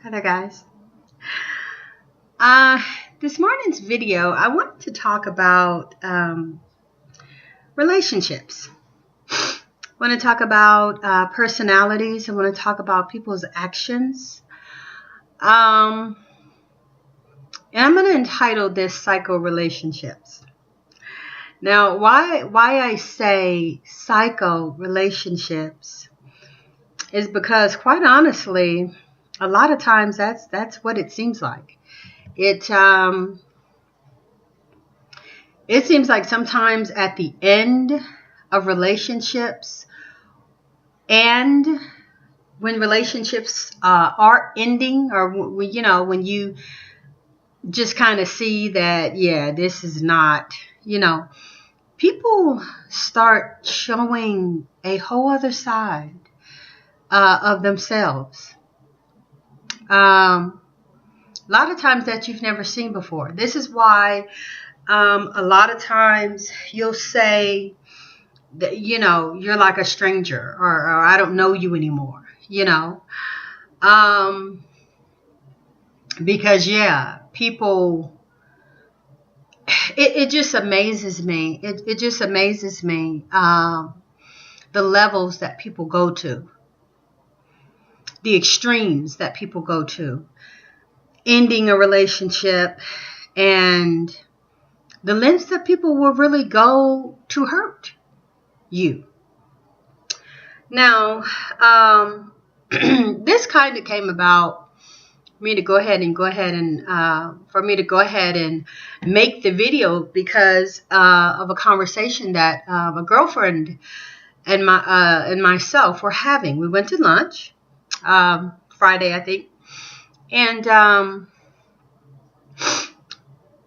Hi there, guys. Uh, this morning's video, I wanted to talk about relationships. I want to talk about personalities. I want to talk about people's actions. And I'm going to entitle this Psycho Relationships. Now, why I say psycho relationships is because, quite honestly, a lot of times that's what it seems like. It seems like sometimes at the end of relationships, and when relationships are ending, or when you just kind of see that, yeah, this is not, people start showing a whole other side of themselves. A lot of times that you've never seen before. This is why a lot of times you'll say that, you're like a stranger, or I don't know you anymore, because people, it just amazes me. It just amazes me, the levels that people go to, the extremes that people go to, ending a relationship, and the lengths that people will really go to hurt you. Now, this kind of came about for me to go ahead and make the video because of a conversation that a girlfriend and myself were having. We went to lunch Friday, I think, and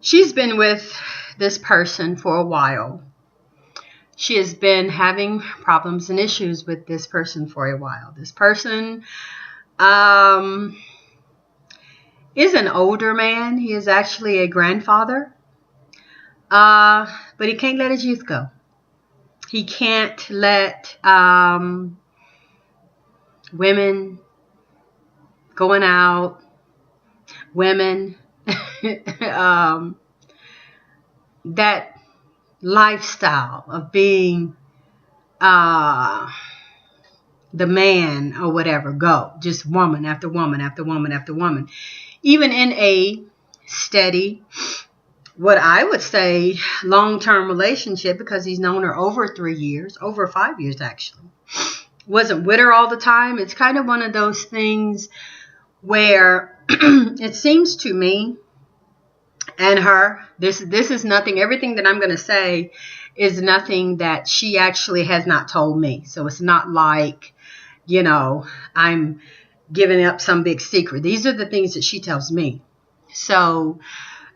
she's been with this person for a while. She has been having problems and issues with this person for a while. This person is an older man. He is actually a grandfather, but he can't let his youth go. He can't let women going out, women, that lifestyle of being the man or whatever, go. Just woman after woman after woman after woman. Even in a steady, what I would say, long-term relationship, because he's known her over 3 years, over 5 years actually. Wasn't with her all the time. It's kind of one of those things where it seems to me and her, this is nothing, everything that I'm going to say is nothing that she actually has not told me. So it's not like, I'm giving up some big secret. These are the things that she tells me. So,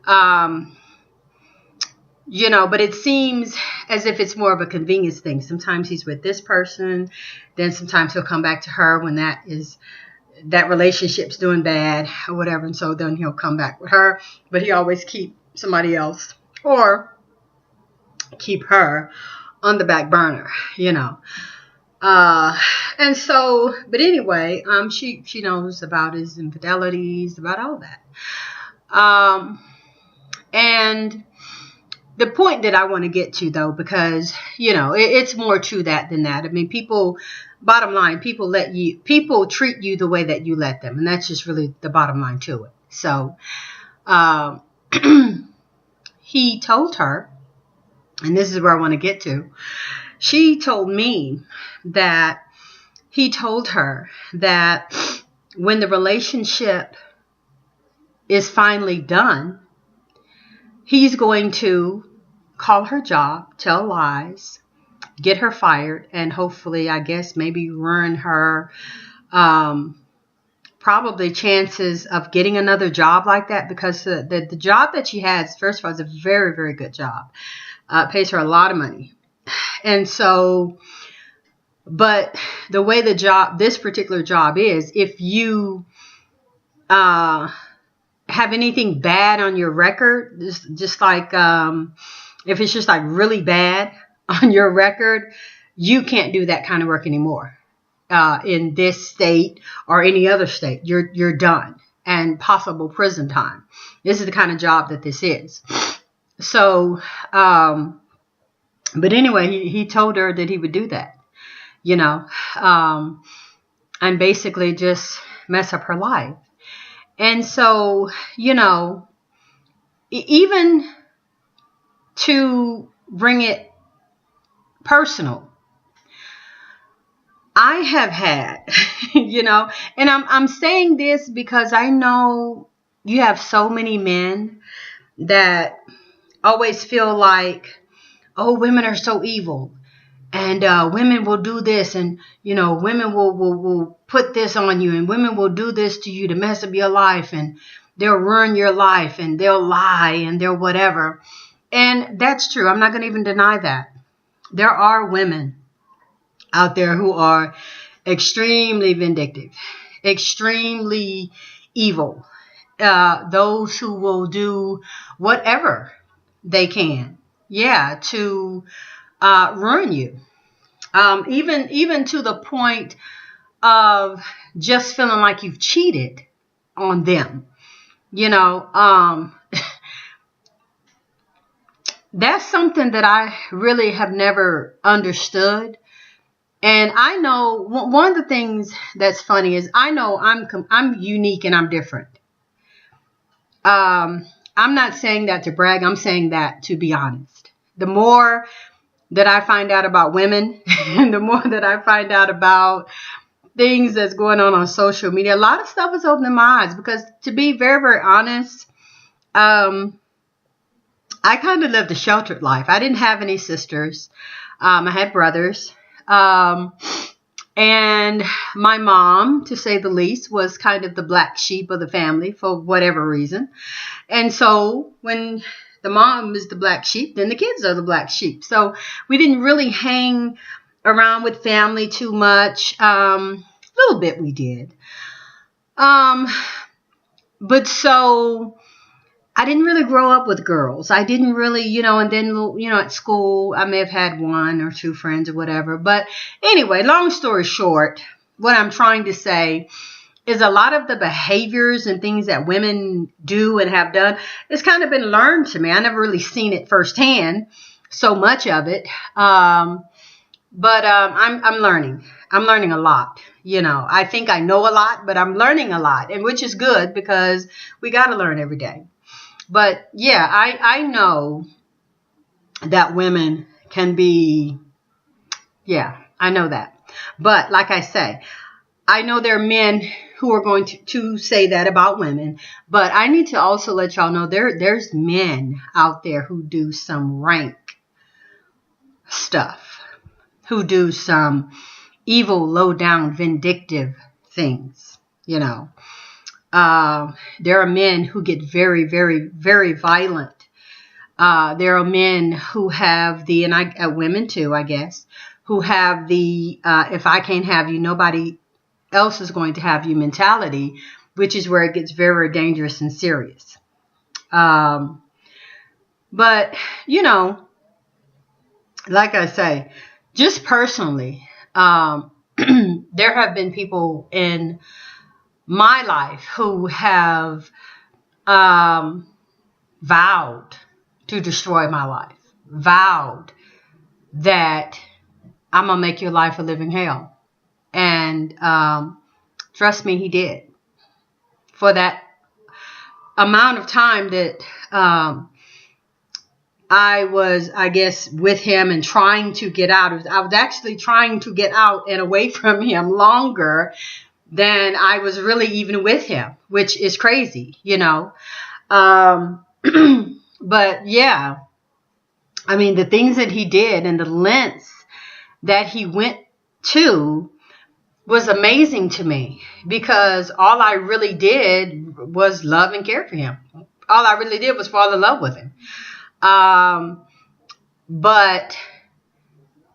but it seems as if it's more of a convenience thing. Sometimes he's with this person, then sometimes he'll come back to her when that relationship's doing bad or whatever, and so then he'll come back with her, but he always keep somebody else or keep her on the back burner, and so, but anyway, she knows about his infidelities, about all that, and the point that I want to get to, though, because it's more to that than that. I mean, bottom line, people treat you the way that you let them, and that's just really the bottom line to it. So he told her, and this is where I want to get to, she told me that he told her that when the relationship is finally done, he's going to call her job, tell lies, get her fired, and hopefully, I guess, maybe ruin her probably chances of getting another job like that, because the job that she has, first of all, is a very, very good job. Pays her a lot of money. And so, but the way this particular job is, if you have anything bad on your record, just like if it's just like really bad on your record, you can't do that kind of work anymore in this state or any other state. You're done. and possible prison time. This is the kind of job that this is. So, but anyway, he told her that he would do that, you know, and basically just mess up her life. And so, you know, even to bring it personal, I have had, you know, and I'm saying this because I know you have so many men that always feel like, oh, women are so evil, and women will do this, and, you know, women will put this on you, and women will do this to you to mess up your life, and they'll ruin your life, and they'll lie, and they'll whatever. And that's true. I'm not going to even deny that. There are women out there who are extremely vindictive, extremely evil, those who will do whatever they can, to ruin you, even to the point of just feeling like you've cheated on them, you know. That's something that I really have never understood. And I know one of the things that's funny is I know I'm unique and I'm different. I'm not saying that to brag. I'm saying that to be honest. The more that I find out about women, and the more that I find out about things that's going on social media, a lot of stuff is opening my eyes. Because to be very, very honest, I kind of lived a sheltered life. I didn't have any sisters. I had brothers. And my mom, to say the least, was kind of the black sheep of the family for whatever reason. And so when the mom is the black sheep, then the kids are the black sheep. So we didn't really hang around with family too much. A little bit we did. But so I didn't really grow up with girls. I didn't really, you know, and then, you know, at school, I may have had one or two friends or whatever. But anyway, long story short, what I'm trying to say is a lot of the behaviors and things that women do and have done, it's kind of been learned to me. I never really seen it firsthand, so much of it. But I'm learning. I'm learning a lot. You know, I think I know a lot, but I'm learning a lot, and which is good because we got to learn every day. But yeah, I know that women can be, I know that. But like I say, I know there are men who are going to say that about women. But I need to also let y'all know there's men out there who do some rank stuff, who do some evil, low down, vindictive things, you know. There are men who get very, very, very violent. There are men who have the, and women too, I guess, who have the, if I can't have you, nobody else is going to have you mentality, which is where it gets very, very dangerous and serious. But, you know, like I say, just personally, there have been people in my life who have vowed to destroy my life, vowed that I'm going to make your life a living hell. And trust me, he did. For that amount of time that I was, I guess, with him and trying to get out. I was actually trying to get out and away from him longer than I was really even with him, which is crazy, you know. But yeah, I mean, the things that he did and the lengths that he went to was amazing to me, because all I really did was love and care for him. All I really did was fall in love with him. But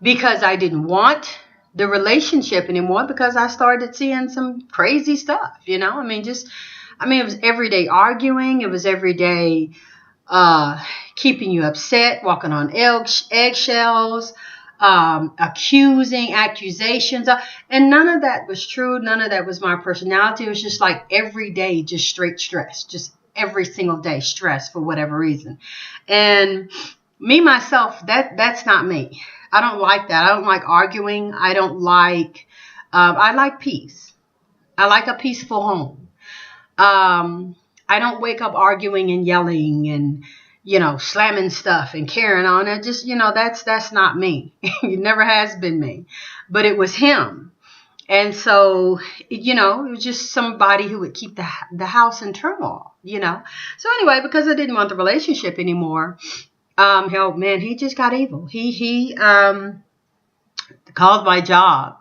because I didn't want the relationship anymore, because I started seeing some crazy stuff, you know. it was everyday arguing. It was everyday keeping you upset, walking on eggshells, accusing, accusations, and none of that was true. None of that was my personality. It was just like every day, just straight stress, just every single day stress for whatever reason. And me, myself, that's not me. I don't like that. I don't like arguing. I like peace. I like a peaceful home. I don't wake up arguing and yelling and, slamming stuff and carrying on. It just, that's not me. It never has been me, but it was him. And so, it was just somebody who would keep the house in turmoil. So anyway, because I didn't want the relationship anymore, man, he just got evil. He called my job.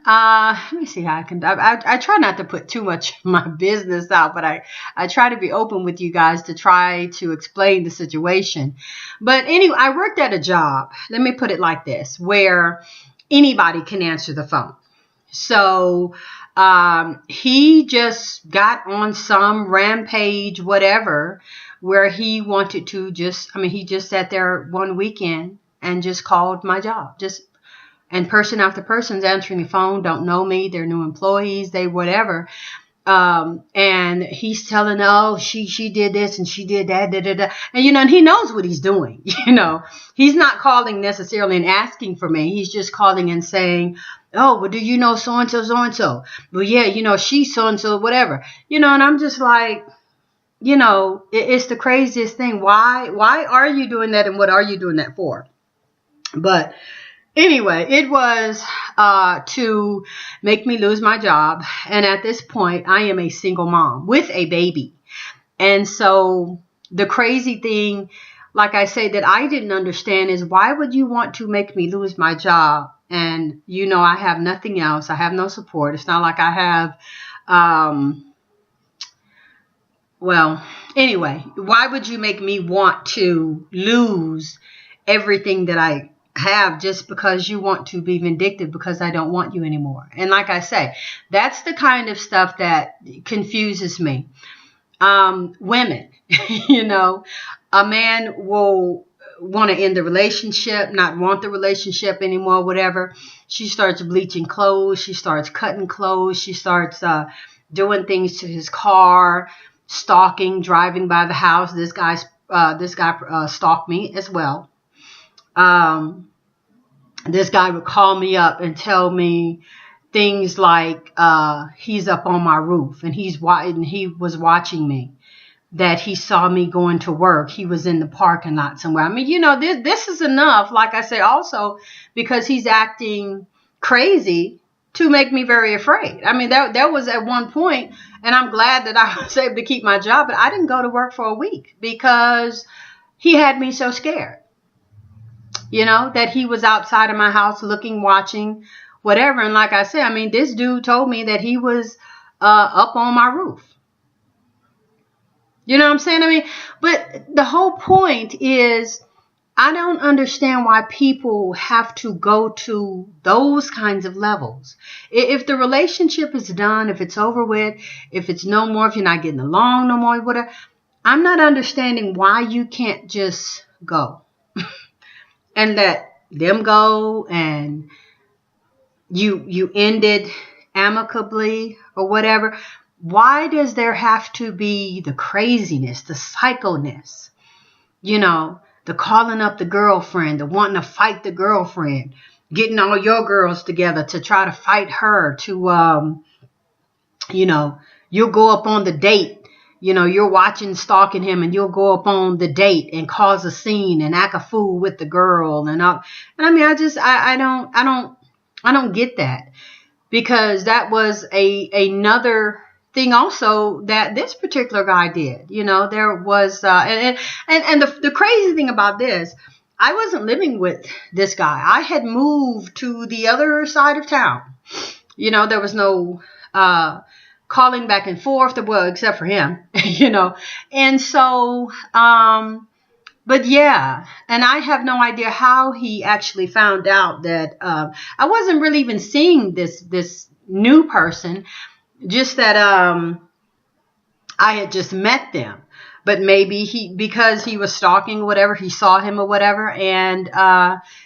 Let me see how I can. I try not to put too much of my business out, but I try to be open with you guys to try to explain the situation. But anyway, I worked at a job. Let me put it like this, where anybody can answer the phone. So he just got on some rampage, whatever, where he wanted to he just sat there one weekend and just called my job. And person after person's answering the phone, don't know me, they're new employees, they whatever. And he's telling, she did this and she did that, And, and he knows what he's doing, He's not calling necessarily and asking for me. He's just calling and saying, oh, well, do you know so-and-so, so-and-so? Well, yeah, she's so-and-so, whatever. And I'm just like, it's the craziest thing. Why are you doing that? And what are you doing that for? But anyway, it was to make me lose my job. And at this point, I am a single mom with a baby. And so the crazy thing, like I say, that I didn't understand is, why would you want to make me lose my job? And, I have nothing else. I have no support. It's not like I have, anyway, why would you make me want to lose everything that I have just because you want to be vindictive because I don't want you anymore? And like I say, that's the kind of stuff that confuses me. Women, a man will want to end the relationship, not want the relationship anymore, whatever. She starts bleaching clothes. She starts cutting clothes. She starts doing things to his car, stalking, driving by the house. This guy stalked me as well. This guy would call me up and tell me things like he's up on my roof and he was watching me, that he saw me going to work. He was in the parking lot somewhere. I mean, this is enough, like I say, also because he's acting crazy to make me very afraid. I mean, that was at one point, and I'm glad that I was able to keep my job, but I didn't go to work for a week because he had me so scared. That he was outside of my house looking, watching, whatever. And like I said, I mean, this dude told me that he was up on my roof. You know what I'm saying? I mean, but the whole point is, I don't understand why people have to go to those kinds of levels. If the relationship is done, if it's over with, if it's no more, if you're not getting along no more, whatever, I'm not understanding why you can't just go and let them go, and you end it amicably or whatever. Why does there have to be the craziness, the psychoness, the calling up the girlfriend, the wanting to fight the girlfriend, getting all your girls together to try to fight her, to, you'll go up on the date. You're watching, stalking him, and you'll go up on the date and cause a scene and act a fool with the girl. And I mean, I don't get that, because that was another thing also that this particular guy did. There was, and the crazy thing about this, I wasn't living with this guy. I had moved to the other side of town. There was no, calling back and forth, well, except for him, and so, but yeah, and I have no idea how he actually found out that, I wasn't really even seeing this new person, just that, I had just met them. But maybe because he was stalking or whatever, he saw him or whatever. And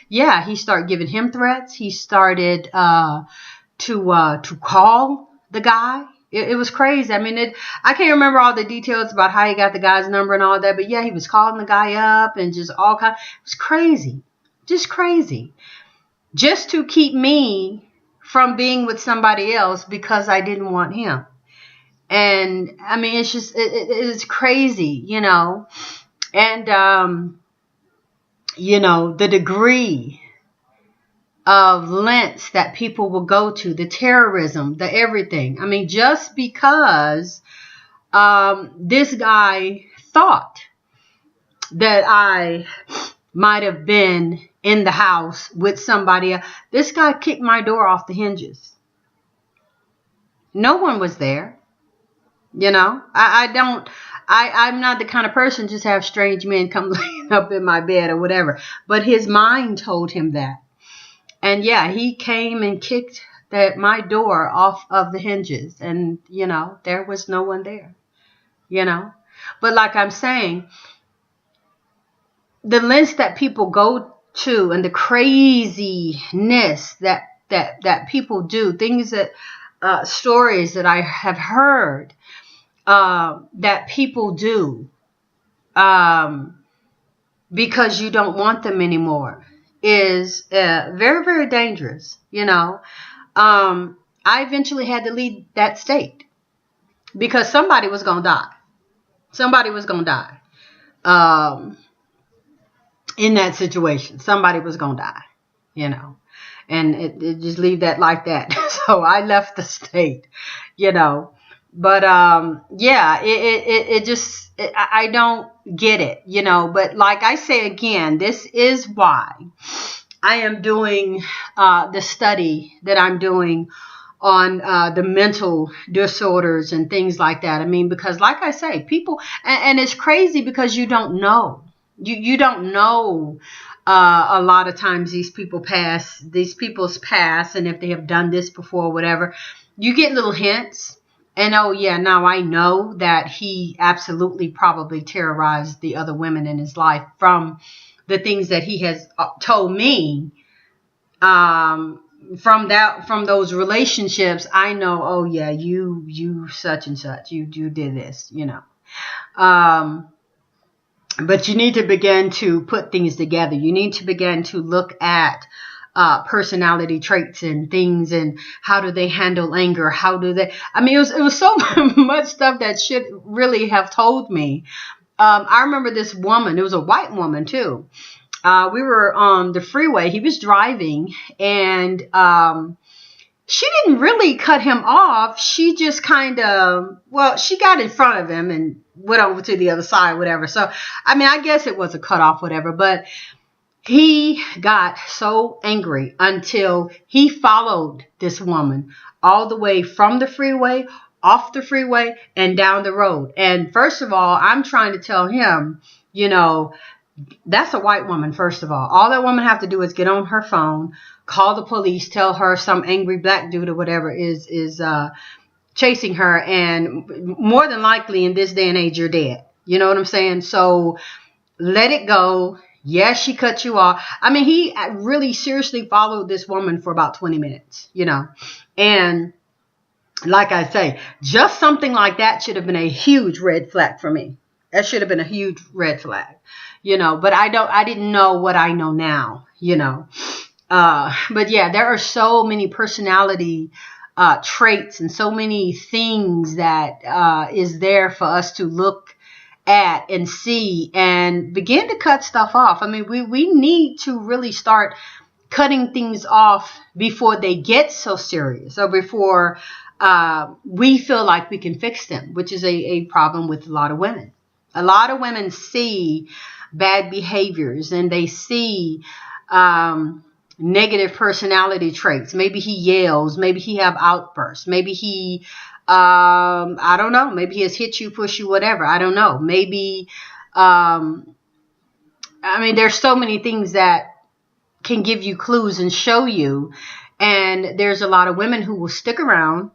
yeah, he started giving him threats. He started to call the guy. It was crazy. I mean, I can't remember all the details about how he got the guy's number and all that. But yeah, he was calling the guy up and just all kind. It was crazy. Just crazy. Just to keep me from being with somebody else because I didn't want him. And I mean, it's just, it's crazy, you know. And, you know, the degree of lengths that people will go to, the terrorism, the everything. I mean, just because this guy thought that I might have been in the house with somebody else. This guy kicked my door off the hinges. No one was there. You know, I'm not the kind of person just have strange men come laying up in my bed or whatever. But his mind told him that. And yeah, he came and kicked my door off of the hinges. And, you know, there was no one there, you know. But like I'm saying, the lengths that people go to and the craziness that people do, things that, stories that I have heard that people do because you don't want them anymore is very, very dangerous. You know, I eventually had to leave that state because somebody was going to die. Somebody was going to die in that situation. Somebody was going to die, you know, and it just leave that like that. So I left the state, you know. But yeah, it just I don't get it, you know. But like I say again, this is why I am doing the study that I'm doing on the mental disorders and things like that. I mean, because like I say, people, and it's crazy because you don't know. You don't know a lot of times these people's past, and if they have done this before, whatever. You get little hints. And oh yeah, now I know that he absolutely probably terrorized the other women in his life from the things that he has told me. From those relationships, I know. Oh yeah, you such and such, you did this, you know. But you need to begin to put things together. You need to begin to look at personality traits and things, and how do they handle anger? How do they? I mean, it was so much stuff that should really have told me. I remember this woman. It was a white woman too. We were on the freeway. He was driving, and she didn't really cut him off. She just kind of, she got in front of him and went over to the other side, whatever. So, I mean, I guess it was a cutoff, whatever. But he got so angry until he followed this woman all the way from the freeway, off the freeway, and down the road. And first of all, I'm trying to tell him, you know, that's a white woman, first of all. All that woman have to do is get on her phone, call the police, tell her some angry black dude or whatever is chasing her. And more than likely in this day and age, you're dead. You know what I'm saying? So let it go. Yes, she cut you off. I mean, he really seriously followed this woman for about 20 minutes, you know. And like I say, just something like that should have been a huge red flag for me. That should have been a huge red flag, you know. But I didn't know what I know now, you know. But yeah, there are so many personality traits and so many things that is there for us to look at and see and begin to cut stuff off. I mean, we need to really start cutting things off before they get so serious, or before we feel like we can fix them, which is a problem with a lot of women. A lot of women see bad behaviors, and they see negative personality traits. Maybe he yells, maybe he have outbursts, maybe he I don't know. Maybe he has hit you, push you, whatever. I don't know. Maybe, I mean, there's so many things that can give you clues and show you. And there's a lot of women who will stick around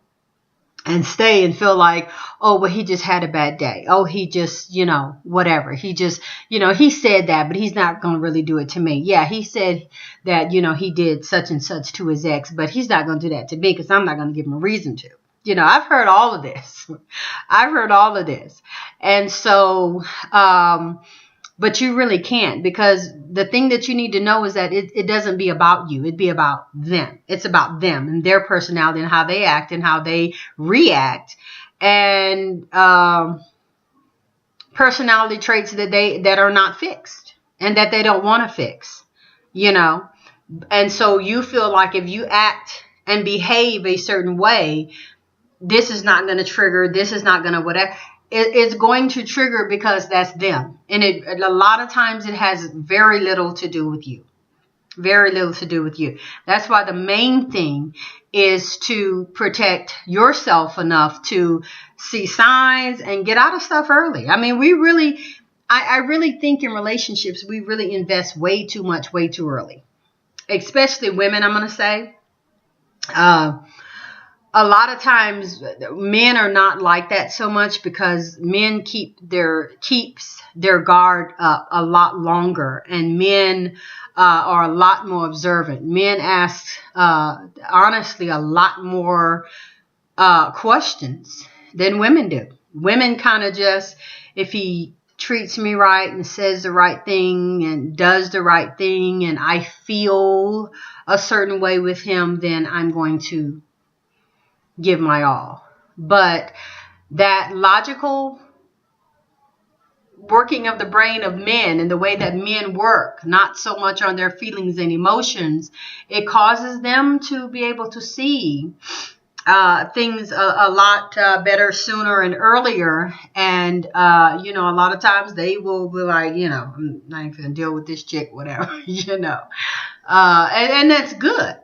and stay and feel like, oh, well, he just had a bad day. Oh, he just, whatever. He just, he said that, but he's not going to really do it to me. Yeah, he said that, he did such and such to his ex, but he's not going to do that to me because I'm not going to give him a reason to. I've heard all of this. I've heard all of this. And so, but you really can't, because the thing that you need to know is that it doesn't be about you. It'd be about them. It's about them and their personality and how they act and how they react, and personality traits that are not fixed and that they don't want to fix, And so you feel like if you act and behave a certain way, this is not going to trigger, this is not going to whatever. It's going to trigger because that's them. And a lot of times it has very little to do with you. Very little to do with you. That's why the main thing is to protect yourself enough to see signs and get out of stuff early. I mean, I really think in relationships, we really invest way too much, way too early. Especially women, I'm going to say. A lot of times men are not like that so much because men keeps their guard up a lot longer, and men are a lot more observant. Men ask, honestly, a lot more questions than women do. Women kind of just, if he treats me right and says the right thing and does the right thing and I feel a certain way with him, then I'm going to give my all. But that logical working of the brain of men and the way that men work, not so much on their feelings and emotions, it causes them to be able to see things a lot better sooner and earlier. And, a lot of times they will be like, I'm not even going to deal with this chick, whatever, and that's good.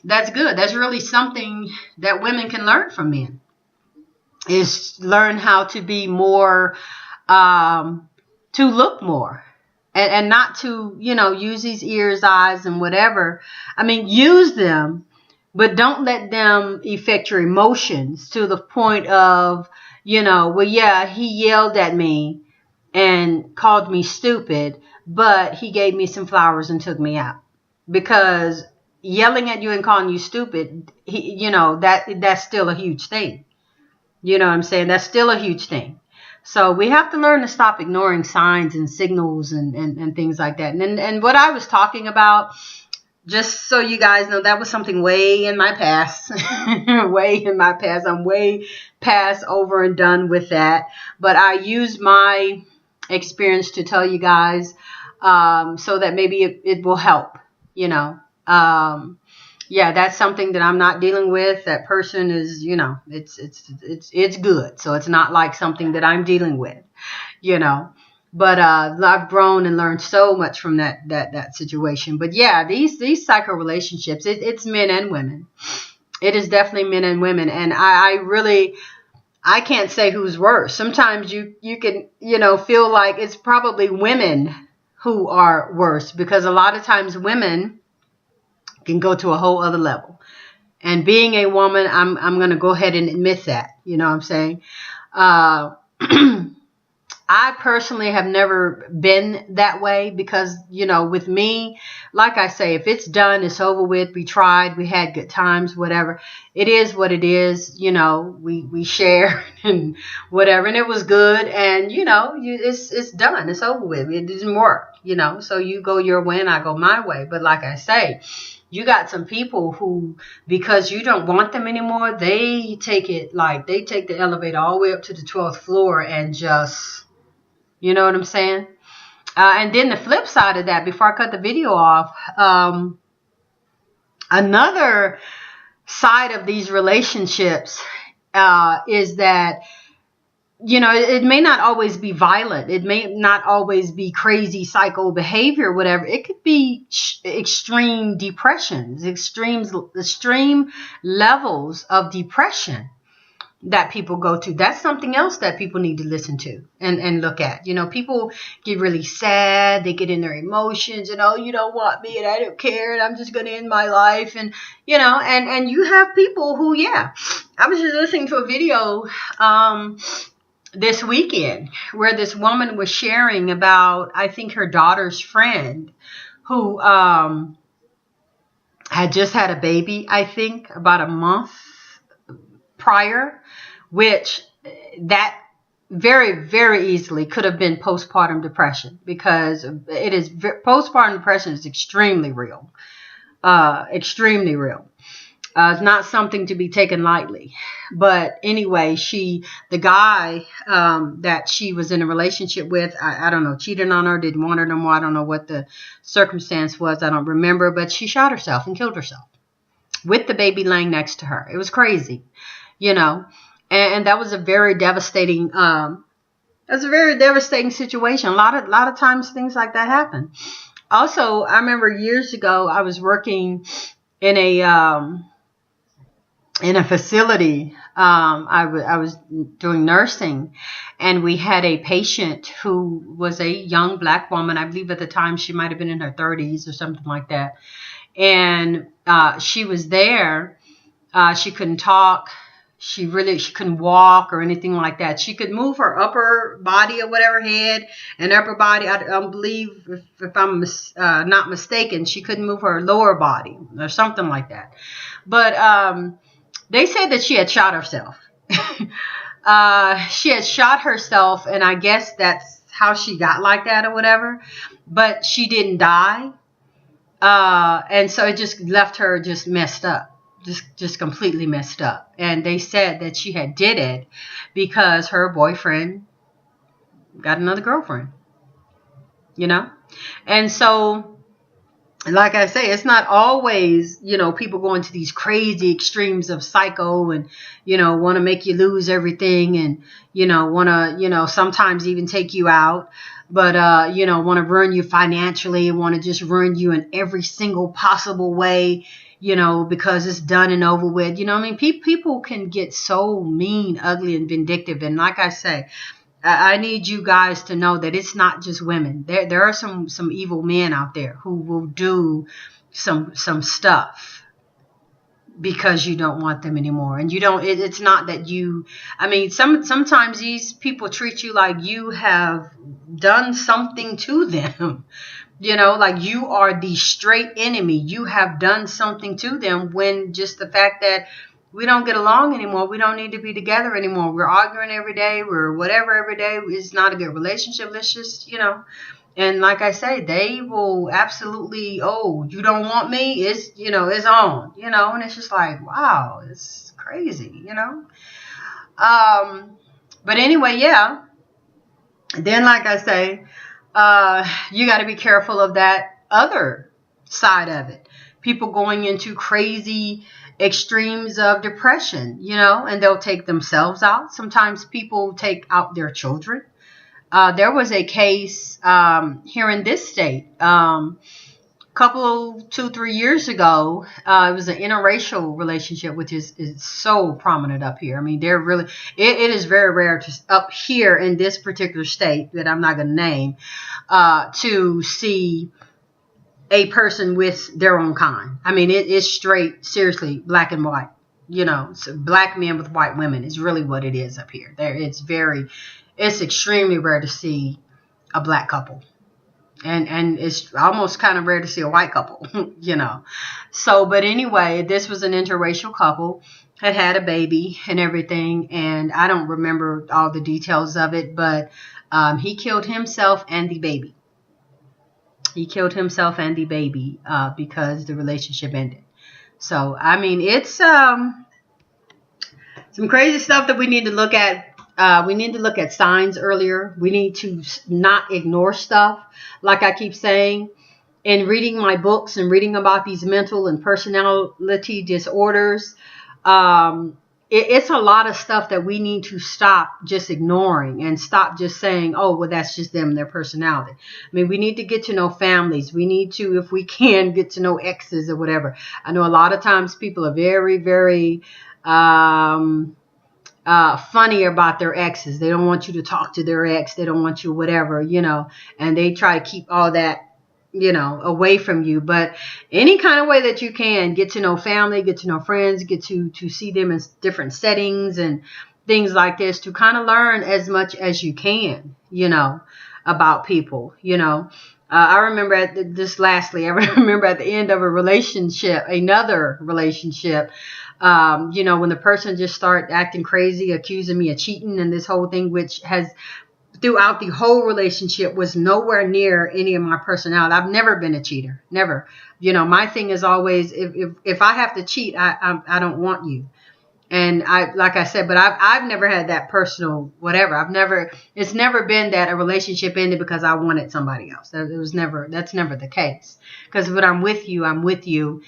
That's good. That's really something that women can learn from men, is learn how to be more, to look more and not to, use these ears, eyes, and whatever. I mean, use them, but don't let them affect your emotions to the point of, well, yeah, he yelled at me and called me stupid, but he gave me some flowers and took me out. Because yelling at you and calling you stupid, that's still a huge thing. You know what I'm saying? That's still a huge thing. So we have to learn to stop ignoring signs and signals and things like that. And what I was talking about, just so you guys know, that was something way in my past. Way in my past. I'm way past, over and done with that. But I used my experience to tell you guys so that maybe it will help, yeah, that's something that I'm not dealing with. That person is, it's good. So it's not like something that I'm dealing with, But I've grown and learned so much from that situation. But yeah, these psycho relationships, it's men and women. It is definitely men and women. And I can't say who's worse. Sometimes you can, feel like it's probably women who are worse, because a lot of times women can go to a whole other level. And being a woman, I'm going to go ahead and admit that, you know what I'm saying? I personally have never been that way because, with me, like I say, if it's done, it's over with. We tried, we had good times, whatever. It is what it is. We share and whatever, and it was good. And, it's done. It's over with. It didn't work, so you go your way and I go my way. But like I say, you got some people who, because you don't want them anymore, they take the elevator all the way up to the 12th floor and just, you know what I'm saying? And then the flip side of that, before I cut the video off, another side of these relationships is that, it may not always be violent. It may not always be crazy psycho behavior, whatever. It could be extreme depressions, extreme levels of depression. that people go to. That's something else that people need to listen to and look at. You know, people get really sad. They get in their emotions and, oh, you don't want me and I don't care and I'm just going to end my life. And, you know, and you have people who, yeah, I was just listening to a video this weekend where this woman was sharing about, I think, her daughter's friend who had just had a baby, I think, about a month prior, which that very, very easily could have been postpartum depression, because it is postpartum depression is extremely real, extremely real. It's not something to be taken lightly. But anyway, the guy that she was in a relationship with, I don't know, cheated on her, didn't want her no more. I don't know what the circumstance was. I don't remember. But she shot herself and killed herself with the baby laying next to her. It was crazy, you know. And that was a very devastating situation. A lot of times things like that happen. Also, I remember years ago I was working in a facility. I was doing nursing, and we had a patient who was a young black woman. I believe at the time she might have been in her 30s or something like that. And she was there. She couldn't talk. She couldn't walk or anything like that. She could move her upper body or whatever, head and upper body. I don't believe, if I'm not mistaken, she couldn't move her lower body or something like that. But they said that she had shot herself. She had shot herself, and I guess that's how she got like that or whatever. But she didn't die. And so it just left her just messed up. Just completely messed up. And they said that she had did it because her boyfriend got another girlfriend, you know? And so, like I say, it's not always, you know, people go into these crazy extremes of psycho and, you know, want to make you lose everything and, you know, want to, you know, sometimes even take you out. But, you know, want to ruin you financially, want to just ruin you in every single possible way, you know, because it's done and over with. You know what I mean? People can get so mean, ugly, and vindictive. And like I say, I need you guys to know that it's not just women. There are some evil men out there who will do some stuff because you don't want them anymore. And you don't, it's not that you, I mean, sometimes these people treat you like you have done something to them. You know, like you are the straight enemy. You have done something to them, when just the fact that we don't get along anymore. We don't need to be together anymore. We're arguing every day. We're whatever every day. It's not a good relationship. Let's just, you know. And like I say, they will absolutely, oh, you don't want me? It's, you know, it's on, you know. And it's just like, wow, it's crazy, you know. But anyway, yeah. Then, like I say, you got to be careful of that other side of it. People going into crazy extremes of depression, you know, and they'll take themselves out. Sometimes people take out their children. There was a case here in this state, couple 2-3 years ago. It was an interracial relationship, which is so prominent up here. I mean, they're really, it is very rare to up here in this particular state that I'm not going to name, to see a person with their own kind. I mean, it is straight, seriously, black and white. You know, so black men with white women is really what it is up here. It's extremely rare to see a black couple. And it's almost kind of rare to see a white couple, you know. So, but anyway, this was an interracial couple, had a baby and everything. And I don't remember all the details of it, but he killed himself and the baby. He killed himself and the baby because the relationship ended. So, I mean, it's some crazy stuff that we need to look at. We need to look at signs earlier. We need to not ignore stuff. Like I keep saying, in reading my books and reading about these mental and personality disorders, it's a lot of stuff that we need to stop just ignoring and stop just saying, oh, well, that's just them, their personality. I mean, we need to get to know families. We need to, if we can, get to know exes or whatever. I know a lot of times people are very, very funny about their exes. They don't want you to talk to their ex. They don't want you whatever, and they try to keep all that, away from you. But any kind of way that you can get to know family, get to know friends, get to see them in different settings and things like this, to kind of learn as much as you can, about people, I remember lastly, I remember at the end of another relationship, when the person just started acting crazy, accusing me of cheating and this whole thing, which has throughout the whole relationship was nowhere near any of my personality. I've never been a cheater. Never. My thing is always, if I have to cheat, I don't want you. And like I said, but I've never had that personal whatever. It's never been that a relationship ended because I wanted somebody else. That's never the case. Because when I'm with you, I'm with you.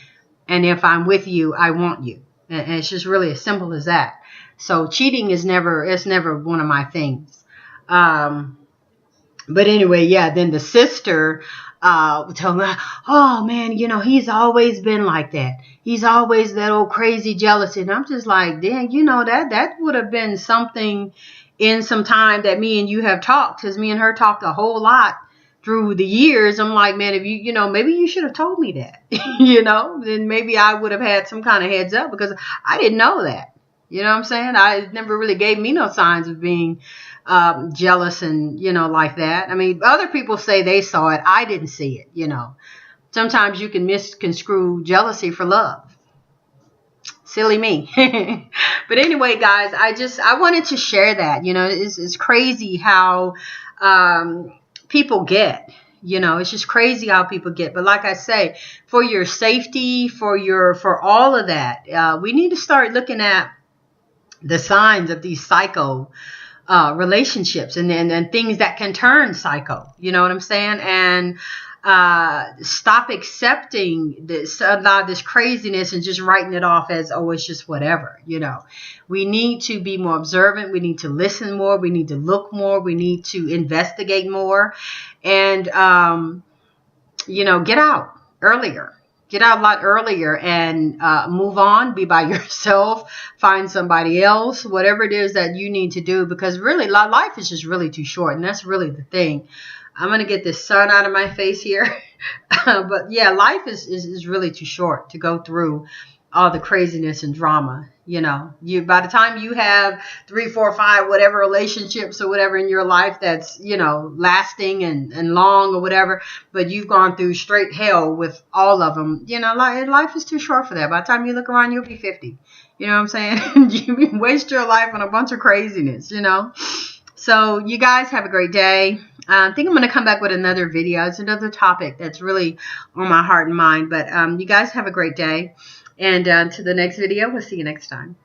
And if I'm with you, I want you. And it's just really as simple as that. So cheating it's never one of my things. But anyway, yeah, then the sister would tell me, oh man, he's always been like that. He's always that old crazy jealousy. And I'm just like, dang, that would have been something in some time that me and you have talked, because me and her talked a whole lot through the years. I'm like, man, if maybe you should have told me that, then maybe I would have had some kind of heads up, because I didn't know that. You know what I'm saying? I never really gave me no signs of being jealous and, like that. I mean, other people say they saw it. I didn't see it, Sometimes you can misconstrue jealousy for love. Silly me. But anyway, guys, I wanted to share that. It's crazy how people get. It's just crazy how people get. But like I say, for your safety, for all of that, we need to start looking at the signs of these psycho relationships and things that can turn psycho. You know what I'm saying? And stop accepting a lot of this craziness and just writing it off as, oh, it's just whatever. We need to be more observant. We need to listen more. We need to look more. We need to investigate more, and get out earlier. Get out a lot earlier and move on. Be by yourself. Find somebody else. Whatever it is that you need to do, because really life is just really too short, and that's really the thing. I'm going to get this sun out of my face here. But yeah, life is really too short to go through all the craziness and drama. By the time you have 3, 4, 5, whatever relationships or whatever in your life that's, lasting and long or whatever, but you've gone through straight hell with all of them, life is too short for that. By the time you look around, you'll be 50. You know what I'm saying? You waste your life on a bunch of craziness, So you guys have a great day. I think I'm going to come back with another video. It's another topic that's really on my heart and mind. But you guys have a great day. And to the next video, we'll see you next time.